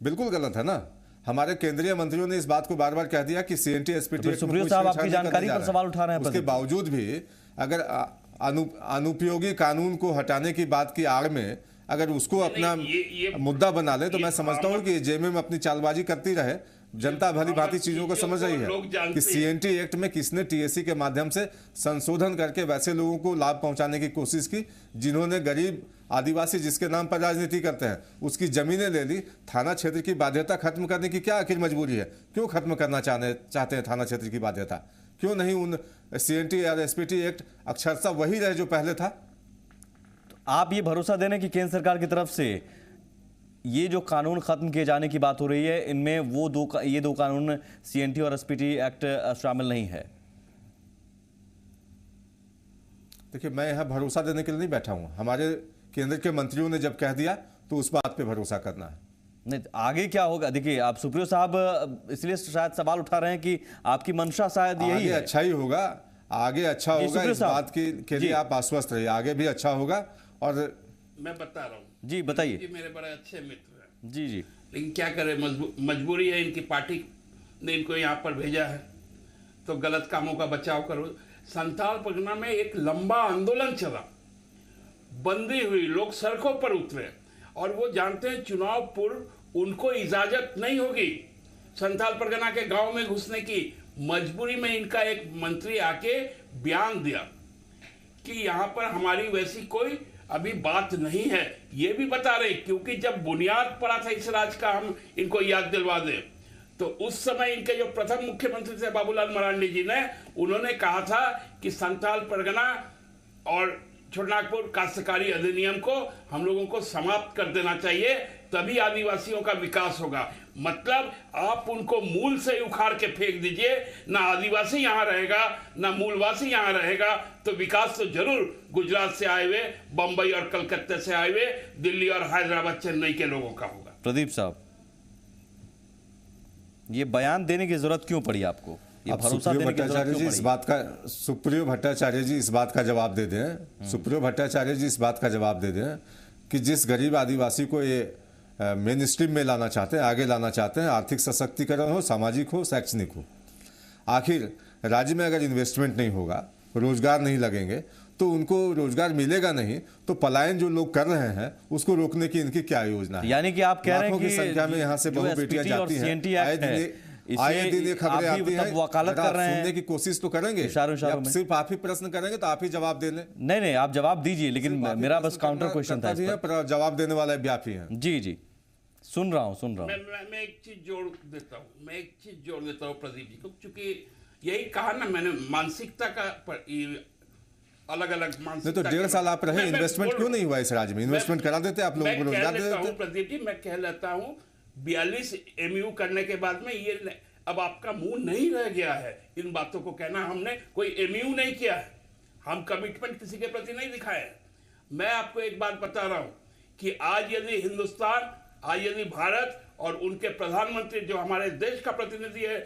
बिल्कुल गलत है ना। हमारे केंद्रीय मंत्रियों ने इस बात को बार बार कह दिया कि सीएनटी एसपीटी फिर सुप्रियो साहब आपकी जानकारी पर सवाल उठा रहे हैं। उसके प्रदीप। बावजूद भी अगर अनुपयोगी कानून को हटाने की बात की आड़ में अगर उसको अपना ये मुद्दा बना ले तो ये मैं समझता हूं कि जेएमएम अपनी चालबाजी करती रहे। जनता भली भांति चीजों को समझ रही लोग है जानते कि हैं। सीएनटी एक्ट में किसने टीएससी के माध्यम से संशोधन करके वैसे लोगों को लाभ पहुंचाने की कोशिश की जिन्होंने गरीब आदिवासी जिसके नाम पर राजनीति करते हैं उसकी जमीनें ले ली। थाना क्षेत्र की बाध्यता खत्म करने की क्या आखिर मजबूरी है? क्यों खत्म करना चाहते हैं थाना क्षेत्र की बाध्यता? क्यों नहीं उन सीएनटी और एसपीटी एक्ट अक्षरशः वही रहे जो पहले था? आप ये भरोसा देने की केंद्र सरकार की तरफ से ये जो कानून खत्म किए जाने की बात हो रही है इनमें वो ये दो कानून सीएनटी और एसपीटी एक्ट शामिल नहीं है। देखिए, मैं यहाँ भरोसा देने के लिए नहीं बैठा हूँ। हमारे केंद्र के मंत्रियों ने जब कह दिया तो उस बात पे भरोसा करना है। नहीं आगे क्या होगा? देखिए आप सुप्रियो साहब इसलिए शायद सवाल उठा रहे हैं कि आपकी मंशा शायद यही आगे है। अच्छा ही होगा, आगे अच्छा जी, होगा, सुप्रियो इस साहब। बात के जी। लिए आप आश्वस्त रहिए, आगे भी अच्छा होगा। और मैं बता रहा हूँ जी बताइए। ये मेरे बड़े अच्छे मित्र हैं, जी जी लेकिन क्या करें, मजबूरी है, इनकी पार्टी ने इनको यहाँ पर भेजा है तो गलत कामों का बचाव करो। संथाल परगना में एक लंबा आंदोलन चला, बंदी हुई, लोग सड़कों पर उतरे और वो जानते हैं चुनाव पूर्व उनको इजाजत नहीं होगी संथाल परगना के गांव में घुसने की। मजबूरी में इनका एक मंत्री आके बयान दिया कि यहाँ पर हमारी वैसी कोई अभी बात नहीं है। ये भी बता रहे क्योंकि जब बुनियाद पड़ा था इस राज का, हम इनको याद दिलवा दें तो उस समय इनके जो प्रथम मुख्यमंत्री थे बाबूलाल मरांडी जी ने, उन्होंने कहा था कि संथाल परगना और छोटनागपुर काश्तकारी अधिनियम को हम लोगों को समाप्त कर देना चाहिए, तभी आदिवासियों का विकास होगा। मतलब आप उनको मूल से उखाड़ के फेंक दीजिए, ना आदिवासी यहाँ रहेगा ना मूलवासी यहाँ रहेगा, तो विकास तो जरूर गुजरात से आए हुए, बंबई और कलकत्ते से आए हुए, दिल्ली और हैदराबाद चेन्नई के लोगों का होगा। प्रदीप साहब, ये बयान देने की जरूरत क्यों पड़ी आपको? ये अब भरोसा देने की जरूरत क्यों पड़ी? सुप्रियो भट्टाचार्य जी इस बात का जवाब दे दें, सुप्रियो भट्टाचार्य जी इस बात का जवाब दे दें कि जिस गरीब आदिवासी को ये मेन स्ट्रीम में लाना चाहते हैं, आगे लाना चाहते हैं, आर्थिक सशक्तिकरण हो, सामाजिक हो, शैक्षणिक हो, आखिर राज्य में अगर इन्वेस्टमेंट नहीं होगा, रोजगार नहीं लगेंगे तो उनको रोजगार मिलेगा नहीं, तो पलायन जो लोग कर रहे हैं उसको रोकने की इनकी क्या योजना है? यानी कि आप कह रहे हैं लाखों कि की संख्या में यहाँ से जो बहु बेटियां SPT और जाती हैं, CNT एक्ट है, आए दिन ये खबरें आप भी आती मतलब हैं, वकालत जरा कर रहे हैं। सुनने की कोशिश तो करेंगे, इशारों या में। सिर्फ आप ही प्रश्न करेंगे तो आप ही जवाब दे लें। नहीं नहीं आप जवाब दीजिए, लेकिन सिर्फ आप ही मेरा प्रश्न बस काउंटर करना क्वेश्चन था करता इस भी है, पर। पर जवाब देने वाला भी आप ही हैं। जी जी सुन रहा हूँ मैं एक चीज जोड़ देता हूँ, प्रदीप जी को, क्योंकि यही कहा ना मैंने, मानसिकता का अलग अलग नहीं मानसिकता तो 1.5 साल आप रहे, इन्वेस्टमेंट क्यों नहीं हुआ इस राज्य में? इन्वेस्टमेंट करा देते, आप लोगों को रोजगार दे देते। प्रदीप जी मैं कह लेता हूँ 42 MU करने के बाद में ये अब आपका मुंह नहीं रह गया है इन बातों को कहना। हमने कोई MU नहीं किया है, हम कमिटमेंट किसी के प्रति नहीं दिखाए। मैं आपको एक बात बता रहा हूँ कि आज यदि हिंदुस्तान, आज यदि भारत और उनके प्रधानमंत्री जो हमारे देश का प्रतिनिधि है,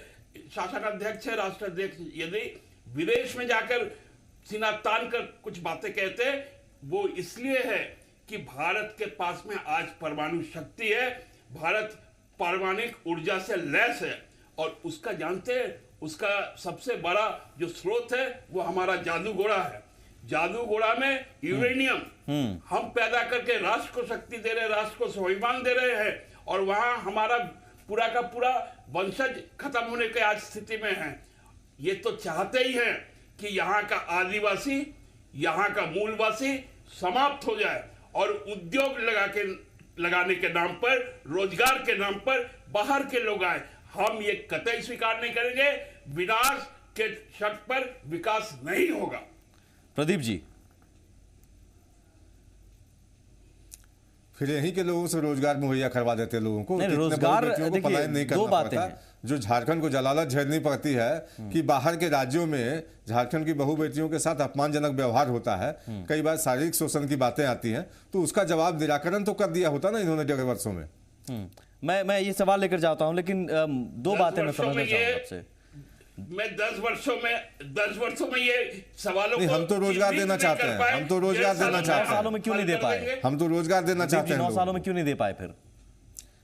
शासन अध्यक्ष है, राष्ट्राध्यक्ष, यदि विदेश में जाकर सीना तान कर कुछ बातें कहते हैं, वो इसलिए है कि भारत के पास में आज परमाणु शक्ति है, भारत पारमाणविक ऊर्जा से लैस है और उसका जानते हैं, उसका सबसे बड़ा जो स्रोत है वो हमारा जादूगोड़ा है। जादूगोड़ा में यूरेनियम हम पैदा करके राष्ट्र को शक्ति दे रहे, राष्ट्र को स्वाभिमान दे रहे हैं, और वहां हमारा पूरा का पूरा वंशज खत्म होने के आज स्थिति में है। ये तो चाहते ही हैं कि यहाँ का आदिवासी, यहाँ का मूलवासी समाप्त हो जाए और उद्योग लगाने के नाम पर, रोजगार के नाम पर बाहर के लोग आए। हम ये कतई स्वीकार नहीं करेंगे, विनाश के शर्त पर विकास नहीं होगा। प्रदीप जी, फिर यहीं के लोगों से रोजगार मुहैया करवा देते लोगों को, नहीं, कितने रोजगार बहु बेटियों को देखिए, पलायन नहीं दो करना बातें पड़ता, हैं। जो झारखंड को जलालत झेलनी पड़ती है कि बाहर के राज्यों में झारखंड की बहू बेटियों के साथ अपमानजनक व्यवहार होता है, कई बार शारीरिक शोषण की बातें आती हैं, तो उसका जवाब निराकरण तो कर दिया होता ना इन्होंने 1.5 वर्षों में। मैं ये सवाल लेकर जाता हूं, लेकिन दो बातें मैं समझना चाहूंगा आपसे। मैं 10 वर्षों में ये सवालों नहीं, को हम तो रोजगार देना चाहते हैं, हम तो रोजगार देना चाहते हैं। 9 सालों में क्यों नहीं दे पाए? हम तो रोजगार देना चाहते हैं। 9 सालों में क्यों नहीं दे पाए फिर?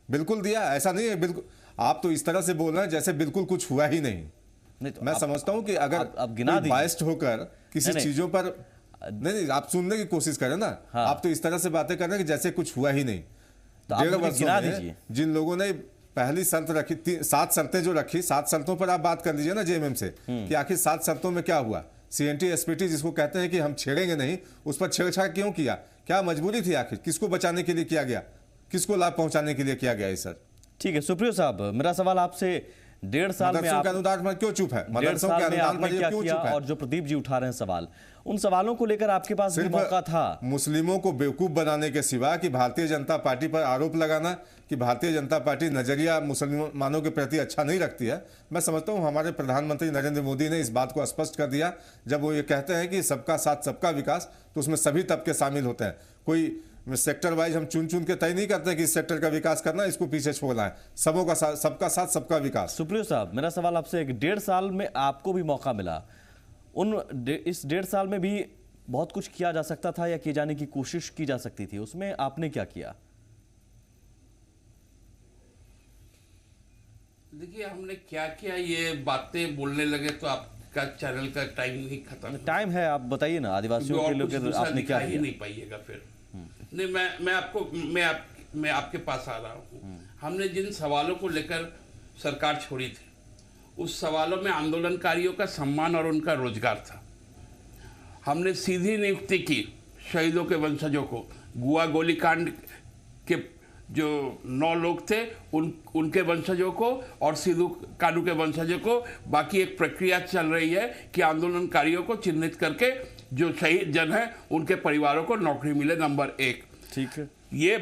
बिल्कुल दिया, ऐसा नहीं है। बिल्कुल आप तो इस तरह से बोल रहे हैं जैसे बिल्कुल कुछ हुआ ही नहीं। तो मैं समझता हूं कि अगर अब गिना दीजिए। बाइस्ड होकर किसी नहीं। चीजों पर नहीं, आप सुनने की कोशिश करें ना। हाँ। आप तो इस तरह से बातें कर रहे हैं कि जैसे कुछ हुआ ही नहीं। तो आप 1.5 मुझे वर्षों गिना में दीजिए। जिन लोगों ने पहली शर्त रखी, 7 शर्तें जो रखी, 7 शर्तों पर आप बात कर लीजिए ना जेएमएम से कि आखिर 7 शर्तों में क्या हुआ। सीएनटी एसपीटी जिसको कहते हैं कि हम छेड़ेंगे नहीं, उस पर छेड़छाड़ क्यों किया? क्या मजबूरी थी आखिर? किसको बचाने के लिए किया गया? किसको लाभ पहुंचाने के लिए किया गया? सर ठीक है सुप्रियो साहब, मेरा सवाल आपसे 1.5 साल में मदरसों के अनुदान पर क्यों चुप है? मदरसों के अनुदान पर क्या क्यों किया? चुप है? और जो प्रदीप जी उठा रहे हैं सवाल, उन सवालों को लेकर आपके पास भी मौका था। मुस्लिमों को बेवकूफ बनाने के सिवा कि भारतीय जनता पार्टी पर आरोप लगाना कि भारतीय जनता पार्टी नजरिया मुसलमानों के प्रति अच्छा नहीं रखती है। मैं समझता हूं हमारे प्रधानमंत्री नरेंद्र मोदी ने इस बात को स्पष्ट कर दिया जब वो ये कहते हैं कि सबका साथ सबका विकास, तो उसमें सभी तबके शामिल होते हैं। कोई सेक्टर वाइज हम चुन के तय नहीं करते कि इस सेक्टर का विकास करना, इसको पीछे छोड़ना है। सबका साथ सबका विकास। सुप्रियो साहब, मेरा सवाल आपसे, 1.5 साल में आपको भी मौका मिला, इस 1.5 साल में भी बहुत कुछ किया जा सकता था या किए जाने की कोशिश की जा सकती थी, उसमें आपने क्या किया? देखिए हमने क्या किया, ये बातें बोलने लगे तो आपका चैनल का टाइम नहीं खत्म। टाइम है, आप बताइए ना आदिवासियों के लिए आपने क्या किया? नहीं पाइएगा फिर। नहीं, मैं आपके पास आ रहा हूँ। हमने जिन सवालों को लेकर सरकार छोड़ी थी, उस सवालों में आंदोलनकारियों का सम्मान और उनका रोजगार था। हमने सीधी नियुक्ति की शहीदों के वंशजों को। गुआ गोलीकांड के जो 9 लोग थे उनके वंशजों को और सिद्धू कानू के वंशजों को। बाकी एक प्रक्रिया चल रही है कि आंदोलनकारियों को चिन्हित करके जो शहीद जन है उनके परिवारों को नौकरी मिले, नंबर 1। ठीक है, ये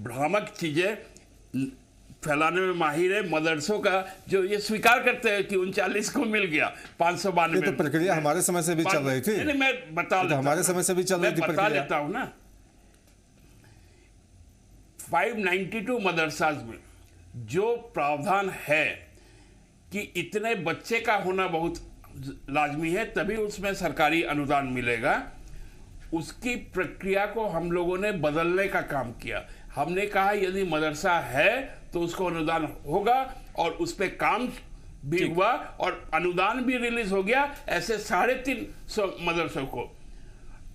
भ्रामक चीजें फैलाने में माहिर है मदरसों का, जो ये स्वीकार करते हैं कि 39 को मिल गया 592 तो प्रक्रिया हमारे समय से भी चल रही थी। नहीं, मैं बता लेता हूं, हमारे समय से भी चल रही थी मैं बता लेता हूं ना। 592 मदरसाज में जो प्रावधान है कि इतने बच्चे का होना बहुत लाजमी है तभी उसमें सरकारी अनुदान मिलेगा, उसकी प्रक्रिया को हम लोगों ने बदलने का काम किया। हमने कहा यदि मदरसा है तो उसको अनुदान होगा, और उस पर काम भी हुआ और अनुदान भी रिलीज हो गया, ऐसे 350 मदरसों को।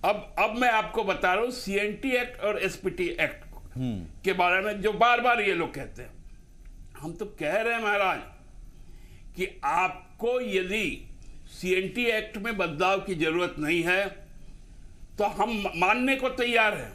अब मैं आपको बता रहा हूं सीएनटी एक्ट और एसपीटी एक्ट के बारे में जो बार बार ये लोग कहते हैं। हम तो कह रहे हैं महाराज कि आपको यदि सीएनटी एक्ट में बदलाव की जरूरत नहीं है तो हम मानने को तैयार हैं,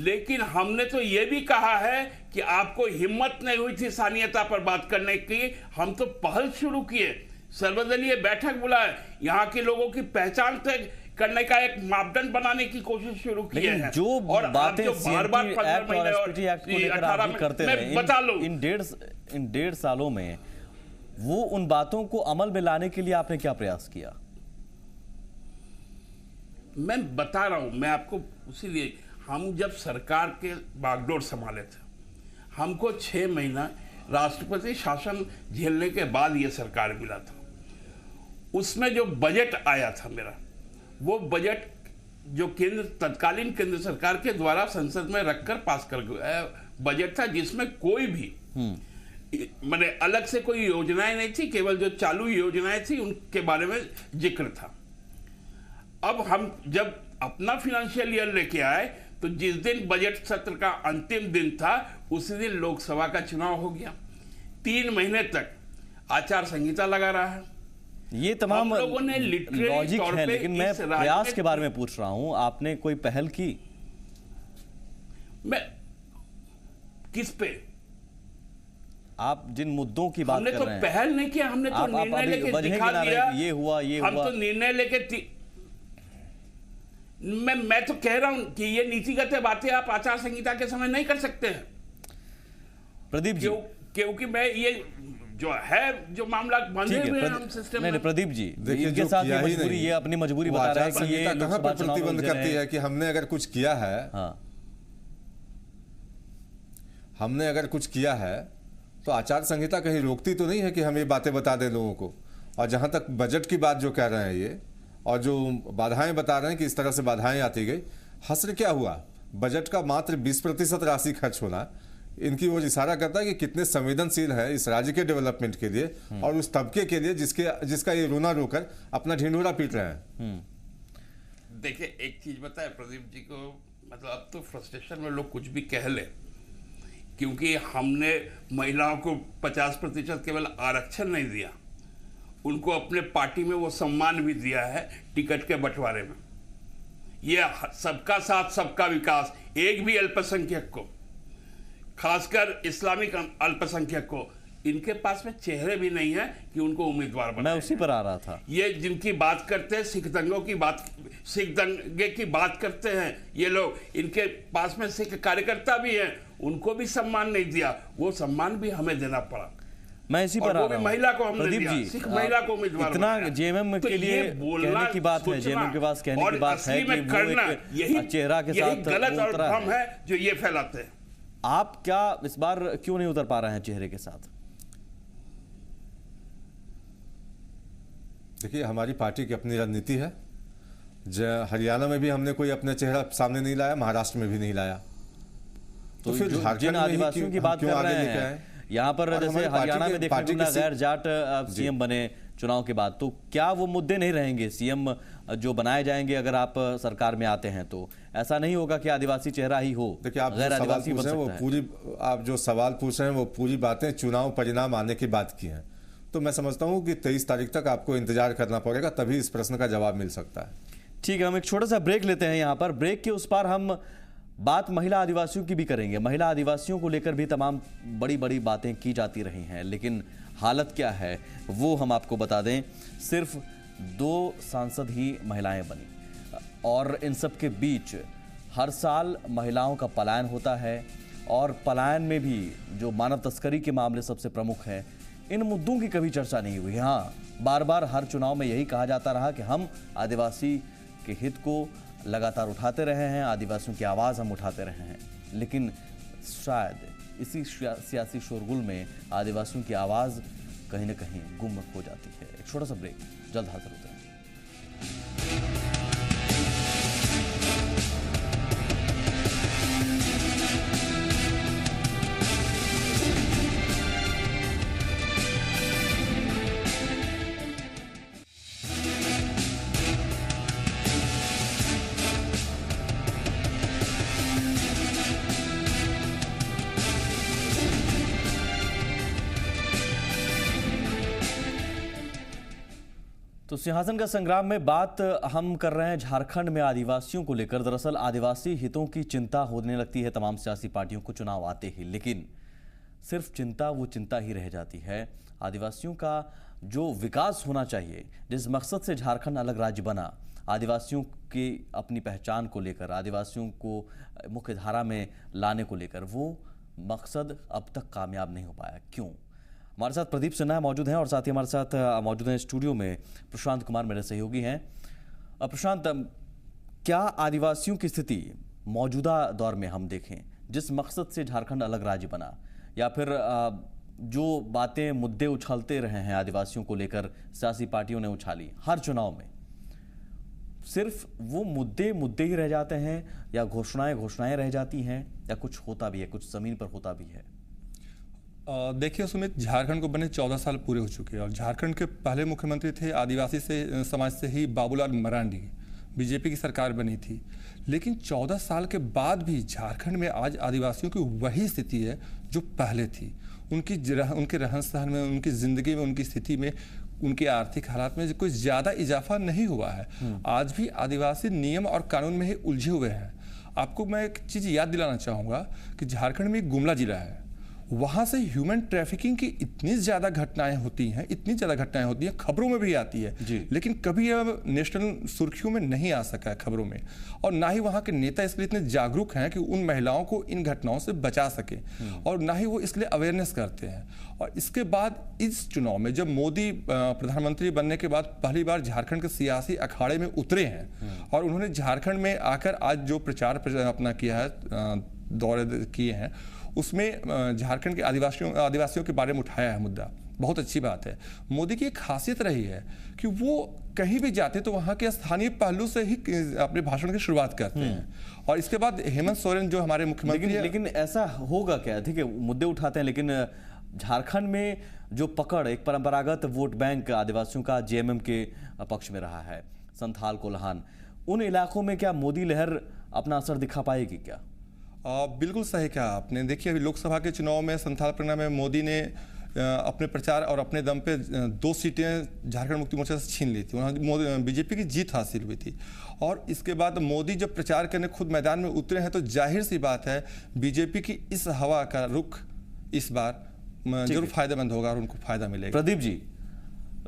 लेकिन हमने तो यह भी कहा है कि आपको हिम्मत नहीं हुई थी स्थानीयता पर बात करने की। हम तो पहल शुरू किए, सर्वदलीय बैठक बुलाए, यहाँ के लोगों की पहचान तय करने का एक मापदंड बनाने की कोशिश शुरू की है। जो और बातें बार-बार एक्ट और एसपीटी एक्ट को लेकर आप भी करते रहे, बता लो इन 1.5 सालों में वो उन बातों को अमल में लाने के लिए आपने क्या प्रयास किया? मैं बता रहा हूं, मैं आपको इसीलिए, हम जब सरकार के बागडोर संभाले थे, हमको 6 महीना राष्ट्रपति शासन झेलने के बाद ये सरकार मिला था। उसमें जो बजट आया था मेरा, वो बजट जो तत्कालीन केंद्र सरकार के द्वारा संसद में रखकर पास कर गया बजट था, जिसमें कोई भी मैंने अलग से कोई योजनाएं नहीं थी, केवल जो चालू योजनाएं थी उनके बारे में जिक्र था। अब हम जब अपना फाइनेंशियल ईयर लेके आए तो जिस दिन बजट सत्र का अंतिम दिन था उसी दिन लोकसभा का चुनाव हो गया। 3 महीने तक आचार संहिता लगा रहा है। ये तमाम लोगों ने लॉजिक है, लेकिन मैं प्रयास के बारे में पूछ रहा हूं, आपने कोई पहल की? मैं किस पे? आप जिन मुद्दों की बात कर रहे हैं, हमने तो पहल नहीं किया, हमने तो निर्णय लेके दिखा दिया। ये हुआ हम तो निर्णय लेके मैं तो कह रहा हूं कि ये नीतिगत बातें आप आचार संहिता के समय नहीं कर सकते हैं प्रदीप जी। क्योंकि मैं ये जो है जो मामला बंधे ठीक हुए है हैं हम सिस्टम नहीं में। प्रदीप जी देखिए, इनके जो साथ किया ये ही मजबूरी, नहीं, ये अपनी मजबूरी वो बता रहा आचार है कि ये संहिता कहाँ लोकसभा पर चुनाव में प्रतिबंध उलझे करती रहे। है कि हमने अगर कुछ किया है, हाँ हमने अगर कुछ किया है तो आचार संहिता कहीं रोकती तो नहीं है कि हम ये बातें बता दें लोगों को। और जहां तक बजट की बात जो कह रहे हैं ये, और जो बाधाएं बता रहे हैं कि इस तरह से बाधाएं आती गई, हस्र क्या हुआ? बजट का मात्र 20% राशि खर्च होना इनकी ओर इशारा करता है कि कितने संवेदनशील है इस राज्य के डेवलपमेंट के लिए और उस तबके के लिए जिसका ये रोना रोकर अपना ढिंढोरा पीट रहे हैं। देखिए एक चीज बताए प्रदीप जी को, मतलब अब तो फ्रस्ट्रेशन में लोग कुछ भी कह ले, क्योंकि हमने महिलाओं को 50% केवल आरक्षण नहीं दिया, उनको अपने पार्टी में वो सम्मान भी दिया है टिकट के बंटवारे में। ये सबका साथ सबका विकास, एक भी अल्पसंख्यक को, खासकर इस्लामिक अल्पसंख्यक को, इनके पास में चेहरे भी नहीं है कि उनको उम्मीदवार मैं बनाए। उसी पर आ रहा था। ये जिनकी बात करते हैं सिख दंगे की बात करते हैं ये लोग, इनके पास में सिख कार्यकर्ता भी हैं, उनको भी सम्मान नहीं दिया, वो सम्मान भी हमें देना पड़ा। मैं इसी और पर आ वो रहा भी हूं। महिला को हमने प्रदीप दिया, जी, सिख महिला को उम्मीदवार इतना बनाया। जेएमएम तो के लिए ये बोलना, कहने की बात है, सोचना जेएमएम के पास कहने और की बात है असली कि में वो करना, एक चेहरा के यही साथ गलत वो और उतरा भ्रम है जो ये फैलाते हैं। आप क्या इस बार क्यों नहीं उतर पा रहे हैं चेहरे के साथ? देखिए, हमारी पार्टी की अपनी रणनीति है। हरियाणा में भी हमने कोई अपना चेहरा सामने नहीं लाया, महाराष्ट्र में भी नहीं लाया, तो फिर झारखंड जिन में ही आदिवासियों की बात कर रहे हैं यहाँ पर, जैसे हरियाणा में देखने को मिला गैर जाट सीएम बने चुनाव के बाद, तो क्या वो मुद्दे नहीं रहेंगे सीएम जो बनाए जाएंगे अगर आप सरकार में आते हैं? तो ऐसा नहीं होगा कि आदिवासी चेहरा ही हो? देखिए, आप गैर जो सवाल आदिवासी पूछ बन रहे हैं वो सकता है। आप जो सवाल पूछ रहे हैं वो पूरी बातें चुनाव परिणाम आने की बात की हैं। तो मैं समझता हूं कि 23 तारीख तक आपको इंतजार करना पड़ेगा, तभी इस प्रश्न का जवाब मिल सकता है। ठीक है, हम एक छोटा सा ब्रेक लेते हैं यहाँ पर। ब्रेक के उस पार हम बात महिला आदिवासियों की भी करेंगे। महिला आदिवासियों को लेकर भी तमाम बड़ी बड़ी बातें की जाती रही हैं, लेकिन हालत क्या है वो हम आपको बता दें। सिर्फ 2 सांसद ही महिलाएं बनी और इन सब के बीच हर साल महिलाओं का पलायन होता है, और पलायन में भी जो मानव तस्करी के मामले सबसे प्रमुख हैं, इन मुद्दों की कभी चर्चा नहीं हुई। हाँ, बार बार हर चुनाव में यही कहा जाता रहा कि हम आदिवासी के हित को लगातार उठाते रहे हैं, आदिवासियों की आवाज़ हम उठाते रहे हैं, लेकिन शायद इसी सियासी शोरगुल में आदिवासियों की आवाज़ कहीं ना कहीं गुम हो जाती है। एक छोटा सा ब्रेक, जल्द हाजिर होते हैं। तो सिंहासन का संग्राम में बात हम कर रहे हैं झारखंड में आदिवासियों को लेकर। दरअसल आदिवासी हितों की चिंता होने लगती है तमाम सियासी पार्टियों को चुनाव आते ही, लेकिन सिर्फ चिंता वो चिंता ही रह जाती है। आदिवासियों का जो विकास होना चाहिए, जिस मकसद से झारखंड अलग राज्य बना, आदिवासियों की अपनी पहचान को लेकर, आदिवासियों को मुख्य धारा में लाने को लेकर, वो मकसद अब तक कामयाब नहीं हो पाया। क्यों? हमारे साथ प्रदीप सिन्हा मौजूद हैं और साथ ही हमारे साथ मौजूद हैं स्टूडियो में प्रशांत कुमार, मेरे सहयोगी हैं। प्रशांत, क्या आदिवासियों की स्थिति मौजूदा दौर में हम देखें, जिस मकसद से झारखंड अलग राज्य बना, या फिर जो बातें मुद्दे उछालते रहे हैं आदिवासियों को लेकर, सियासी पार्टियों ने उछाली हर चुनाव में, सिर्फ वो मुद्दे ही रह जाते हैं, या घोषणाएं रह जाती हैं, या कुछ होता भी है, कुछ जमीन पर होता भी है? देखिए सुमित, झारखंड को बने 14 साल पूरे हो चुके हैं और झारखंड के पहले मुख्यमंत्री थे आदिवासी से समाज से ही बाबूलाल मरांडी। बीजेपी की सरकार बनी थी, लेकिन 14 साल के बाद भी झारखंड में आज आदिवासियों की वही स्थिति है जो पहले थी। उनके रहन सहन में, उनकी ज़िंदगी में, उनकी स्थिति में, उनके आर्थिक हालात में कोई ज़्यादा इजाफा नहीं हुआ है। आज भी आदिवासी नियम और कानून में ही उलझे हुए हैं। आपको मैं एक चीज़ याद दिलाना चाहूँगा कि झारखंड में एक गुमला जिला है, वहाँ से ह्यूमन ट्रैफिकिंग की इतनी ज़्यादा घटनाएं होती हैं, खबरों में भी आती है, लेकिन कभी अब नेशनल सुर्खियों में नहीं आ सका है खबरों में, और ना ही वहाँ के नेता इसलिए इतने जागरूक हैं कि उन महिलाओं को इन घटनाओं से बचा सके, और ना ही वो इसलिए अवेयरनेस करते हैं। और इसके बाद इस चुनाव में जब मोदी प्रधानमंत्री बनने के बाद पहली बार झारखंड के सियासी अखाड़े में उतरे हैं, और उन्होंने झारखंड में आकर आज जो प्रचार अपना किया है, दौरे किए हैं, उसमें झारखंड के आदिवासियों के बारे में उठाया है मुद्दा। बहुत अच्छी बात है। मोदी की एक खासियत रही है कि वो कहीं भी जाते तो वहाँ के स्थानीय पहलू से ही अपने भाषण की शुरुआत करते हैं, और इसके बाद हेमंत सोरेन जो हमारे मुख्यमंत्री लेकिन ऐसा होगा क्या? ठीक है, मुद्दे उठाते हैं, लेकिन झारखंड में जो पकड़ एक परंपरागत वोट बैंक आदिवासियों का जेएमएम के पक्ष में रहा है, संथाल कोल्हान, उन इलाकों में क्या मोदी लहर अपना असर दिखा पाएगी क्या? बिल्कुल सही कहा आपने। देखिए, अभी लोकसभा के चुनाव में संथाल परगना में मोदी ने अपने प्रचार और अपने दम पे 2 सीटें झारखंड मुक्ति मोर्चा से छीन ली थी। वहाँ बीजेपी की जीत हासिल हुई थी, और इसके बाद मोदी जब प्रचार करने खुद मैदान में उतरे हैं तो जाहिर सी बात है बीजेपी की इस हवा का रुख इस बार जरूर फायदेमंद होगा और उनको फायदा मिलेगा। प्रदीप जी,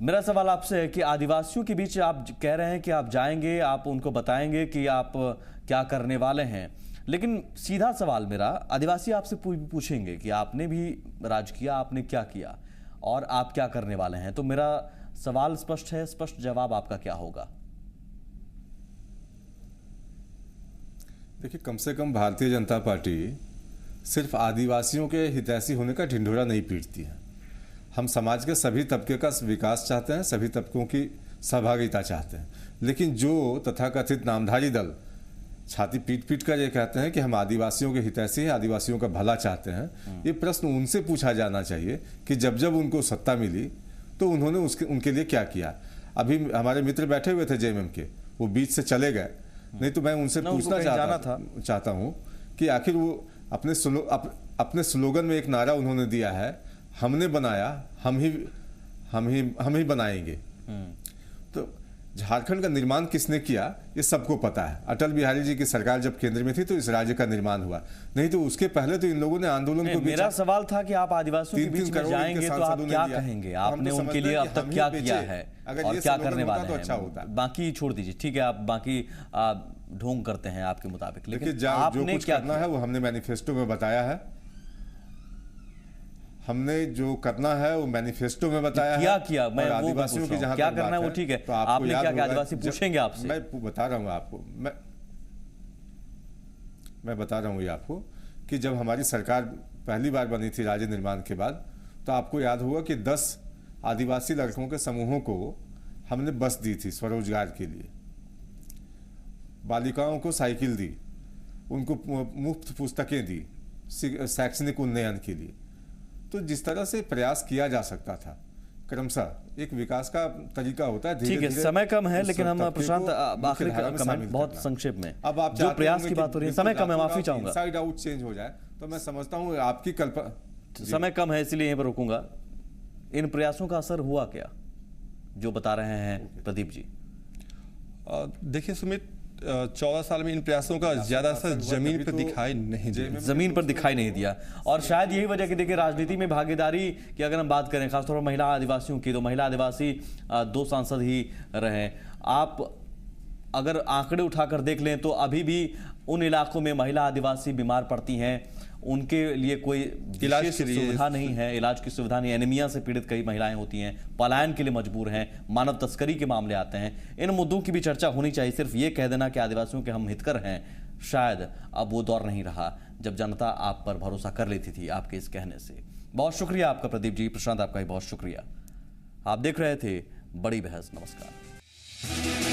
मेरा सवाल आपसे है कि आदिवासियों के बीच आप कह रहे हैं कि आप जाएंगे, आप उनको बताएंगे कि आप क्या करने वाले हैं, लेकिन सीधा सवाल मेरा, आदिवासी आपसे पूछेंगे कि आपने भी राज किया, आपने क्या किया और आप क्या करने वाले हैं, तो मेरा सवाल स्पष्ट है, स्पष्ट जवाब आपका क्या होगा? देखिए, कम से कम भारतीय जनता पार्टी सिर्फ आदिवासियों के हितैषी होने का ढिंढोरा नहीं पीटती है। हम समाज के सभी तबके का विकास चाहते हैं, सभी तबकों की सहभागिता चाहते हैं, लेकिन जो तथाकथित नामधारी दल छाती पीट कर ये कहते हैं कि हम आदिवासियों के हितैषी हैं, आदिवासियों का भला चाहते हैं, ये प्रश्न उनसे पूछा जाना चाहिए कि जब जब उनको सत्ता मिली तो उन्होंने उनके लिए क्या किया। अभी हमारे मित्र बैठे हुए थे जेएमएम के, वो बीच से चले गए, नहीं तो मैं उनसे पूछना चाहता हूँ कि आखिर वो अपने स्लोगन में एक नारा उन्होंने दिया है, हमने बनाया हम ही बनाएंगे। तो झारखंड का निर्माण किसने किया ये सबको पता है। अटल बिहारी जी की सरकार जब केंद्र में थी तो इस राज्य का निर्माण हुआ, नहीं तो उसके पहले तो इन लोगों ने आंदोलन को। मेरा सवाल था कि आप आदिवासियों के बीच में जाएंगे तो आप क्या कहेंगे, आपने उनके लिए अब तक क्या किया है और क्या करने वाले हैं? अच्छा होता है, बाकी छोड़ दीजिए, ठीक है, आप बाकी ढोंग करते हैं आपके मुताबिक, लेकिन जो कुछ करना है वो हमने मैनिफेस्टो में बताया है। हमने जो करना है वो मैनिफेस्टो में बताया क्या है। किया मैं वो आदिवासियों की जहां क्या करना है वो ठीक है, तो आपने क्या किया? आदिवासी पूछेंगे आपसे। मैं बता रहा हूँ आपको, मैं बता रहा हूँ ये आपको कि जब हमारी सरकार पहली बार बनी थी राज्य निर्माण के बाद, तो आपको याद होगा कि 10 आदिवासी लड़कों के समूहों को हमने बस दी थी स्वरोजगार के लिए, बालिकाओं को साइकिल दी, उनको मुफ्त पुस्तकें दी शैक्षणिक उन्नयन के लिए। तो जिस तरह से प्रयास किया जा सकता था, क्रमशः एक विकास का तरीका होता है। ठीक है, समय कम है, लेकिन हम प्रशांत आखिरी कमेंट बहुत संक्षेप में, अब आप जो प्रयास की बात हो रही है, समय कम है, माफी चाहूंगा, साइड आउट चेंज हो जाए तो मैं समझता हूँ आपकी कल्पना। समय कम है इसलिए यहीं पर रुकूंगा। इन प्रयासों का असर हुआ क्या जो बता रहे हैं प्रदीप जी? देखिए सुमित, 14 साल में इन प्रयासों का ज्यादा असर जमीन पर दिखाई नहीं दिया, जमीन पर दिखाई नहीं दिया, और शायद यही वजह कि देखिए राजनीति में भागीदारी की अगर हम बात करें खासतौर पर महिला आदिवासियों की, तो महिला आदिवासी 2 सांसद ही रहे। आप अगर आंकड़े उठाकर देख लें तो अभी भी उन इलाकों में महिला आदिवासी बीमार पड़ती हैं, उनके लिए कोई इलाज की सुविधा नहीं है, इलाज की सुविधा नहीं, एनीमिया से पीड़ित कई महिलाएं होती हैं, पलायन के लिए मजबूर हैं, मानव तस्करी के मामले आते हैं। इन मुद्दों की भी चर्चा होनी चाहिए। सिर्फ ये कह देना कि आदिवासियों के हम हितकर हैं, शायद अब वो दौर नहीं रहा जब जनता आप पर भरोसा कर लेती थी आपके इस कहने से। बहुत शुक्रिया आपका प्रदीप जी। प्रशांत, आपका भी बहुत शुक्रिया। आप देख रहे थे बड़ी बहस। नमस्कार।